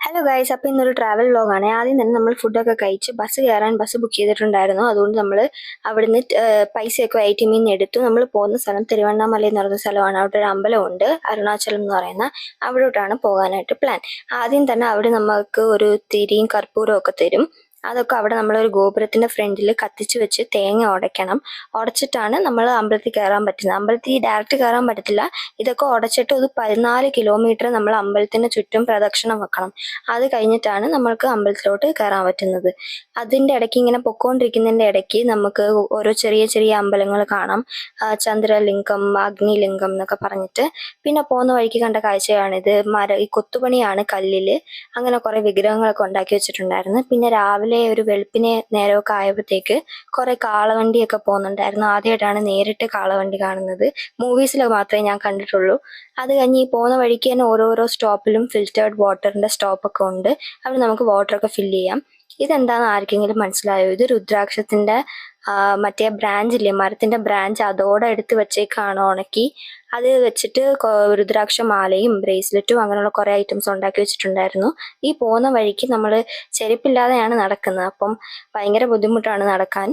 Hello guys, അപ്പോൾ ഇന്നൊരു travel വ്ലോഗാണ്. ആദ്യം തന്നെ നമ്മൾ ഫുഡൊക്കെ കഴിച്ച് ബസ് ബുക്ക് ചെയ്തിട്ടുണ്ടായിരുന്നു. അതുകൊണ്ട് നമ്മൾ അവിടുന്ന് പൈസയൊക്കെ ATM നിന്ന് എടുത്തു. നമ്മൾ പോകുന്ന സ്ഥലം തിരുവണ്ണാമല എന്ന് പറയുന്ന സ്ഥലമാണ്. അവിടെ ഒരു അമ്പലമുണ്ട്, അരുണാചലം എന്ന് പറയുന്ന. അവിടോട്ടാണ് പോകാനായിട്ട് പ്ലാൻ. ആദ്യം തന്നെ അവിടെ നമുക്ക് ഒരു തിരിയും കർപ്പൂരവും ഒക്കെ തരും. അതൊക്കെ അവിടെ നമ്മളൊരു ഗോപുരത്തിന്റെ ഫ്രണ്ടിൽ കത്തിച്ച് വെച്ച് തേങ്ങ ഉടയ്ക്കണം. ഉടച്ചിട്ടാണ് നമ്മൾ അമ്പലത്തിൽ കയറാൻ പറ്റുന്നത്. അമ്പലത്തിൽ ഡയറക്റ്റ് കയറാൻ പറ്റത്തില്ല. ഇതൊക്കെ ഉടച്ചിട്ട് ഒരു 14 കിലോമീറ്റർ നമ്മൾ അമ്പലത്തിന് ചുറ്റും പ്രദക്ഷിണം വെക്കണം. അത് കഴിഞ്ഞിട്ടാണ് നമ്മൾക്ക് അമ്പലത്തിലോട്ട് കയറാൻ പറ്റുന്നത്. അതിൻ്റെ ഇടയ്ക്ക് ഇങ്ങനെ പൊക്കോണ്ടിരിക്കുന്നതിൻ്റെ ഇടയ്ക്ക് നമുക്ക് ഓരോ ചെറിയ ചെറിയ അമ്പലങ്ങൾ കാണാം. ചന്ദ്രലിംഗം, അഗ്നിലിംഗം എന്നൊക്കെ പറഞ്ഞിട്ട്. പിന്നെ പോകുന്ന വഴിക്ക് കണ്ട കാഴ്ചയാണിത്. ഈ കൊത്തുപണിയാണ് കല്ലിൽ. അങ്ങനെ കുറേ വിഗ്രഹങ്ങളൊക്കെ ഉണ്ടാക്കി വെച്ചിട്ടുണ്ടായിരുന്നു. പിന്നെ രാവിലെ ഒരു വെളുപ്പിനെ നേരമൊക്കെ ആയപ്പോഴത്തേക്ക് കുറെ കാളവണ്ടിയൊക്കെ പോകുന്നുണ്ടായിരുന്നു. ആദ്യമായിട്ടാണ് നേരിട്ട് കാളവണ്ടി കാണുന്നത്. മൂവീസിലൊക്കെ മാത്രമേ ഞാൻ കണ്ടിട്ടുള്ളൂ. അത് കഴിഞ്ഞ് ഈ പോകുന്ന വഴിക്ക് തന്നെ ഓരോരോ സ്റ്റോപ്പിലും ഫിൽറ്റേർഡ് വാട്ടറിന്റെ സ്റ്റോപ്പൊക്കെ ഉണ്ട്. അവിടെ നമുക്ക് വാട്ടറൊക്കെ ഫില്ല് ചെയ്യാം. ഇതെന്താണെന്ന് ആർക്കെങ്കിലും മനസ്സിലായോ? ഇത് രുദ്രാക്ഷത്തിന്റെ മറ്റേ ബ്രാഞ്ചില്ലേ, മരത്തിന്റെ ബ്രാഞ്ച്, അതോടെ എടുത്ത് വെച്ചേക്കാണ് ഉണക്കി. അത് വെച്ചിട്ട് രുദ്രാക്ഷ മാലയും ബ്രേസ്ലെറ്റും അങ്ങനെയുള്ള കുറെ ഐറ്റംസ് ഉണ്ടാക്കി വെച്ചിട്ടുണ്ടായിരുന്നു. ഈ പോകുന്ന വഴിക്ക് നമ്മൾ ചെരുപ്പില്ലാതെയാണ് നടക്കുന്നത്. അപ്പം ഭയങ്കര ബുദ്ധിമുട്ടാണ് നടക്കാൻ.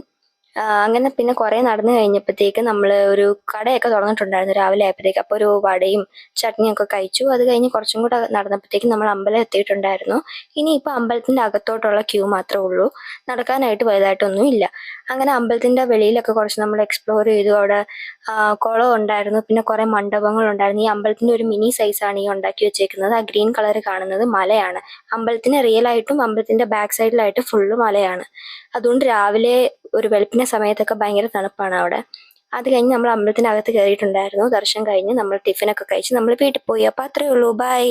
അങ്ങനെ പിന്നെ കുറെ നടന്നു കഴിഞ്ഞപ്പോഴത്തേക്ക് നമ്മൾ ഒരു കടയൊക്കെ തുറന്നിട്ടുണ്ടായിരുന്നു രാവിലെ ആയപ്പോഴത്തേക്ക്. അപ്പോൾ ഒരു വടയും ചട്നിയൊക്കെ കഴിച്ചു. അത് കഴിഞ്ഞ് കുറച്ചും കൂടെ നടന്നപ്പോഴത്തേക്ക് നമ്മൾ അമ്പലം എത്തിയിട്ടുണ്ടായിരുന്നു. ഇനിയിപ്പോൾ അമ്പലത്തിന്റെ അകത്തോട്ടുള്ള ക്യൂ മാത്രമേ ഉള്ളൂ. നടക്കാനായിട്ട് വലുതായിട്ടൊന്നും ഇല്ല. അങ്ങനെ അമ്പലത്തിന്റെ വെളിയിലൊക്കെ കുറച്ച് നമ്മൾ എക്സ്പ്ലോർ ചെയ്തു. അവിടെ കുളം ഉണ്ടായിരുന്നു, പിന്നെ കുറെ മണ്ഡപങ്ങൾ ഉണ്ടായിരുന്നു. ഈ അമ്പലത്തിന്റെ ഒരു മിനി സൈസാണ് ഈ ഉണ്ടാക്കി വെച്ചേക്കുന്നത്. ആ ഗ്രീൻ കളർ കാണുന്നത് മലയാണ്. അമ്പലത്തിന് റിയൽ ആയിട്ടും അമ്പലത്തിന്റെ ബാക്ക് സൈഡിലായിട്ട് ഫുള്ള് മലയാണ്. അതുകൊണ്ട് രാവിലെ ഒരു വെളുപ്പിനെ സമയത്തൊക്കെ ഭയങ്കര തണുപ്പാണ് അവിടെ. അത് കഴിഞ്ഞ് നമ്മൾ അമ്പലത്തിനകത്ത് കയറിയിട്ടുണ്ടായിരുന്നു. ദർശനം കഴിഞ്ഞ് നമ്മൾ ടിഫിനൊക്കെ കഴിച്ച് നമ്മൾ വീട്ടിൽ പോയി. അപ്പോൾ അത്രേ ഉള്ളൂ. ബൈ.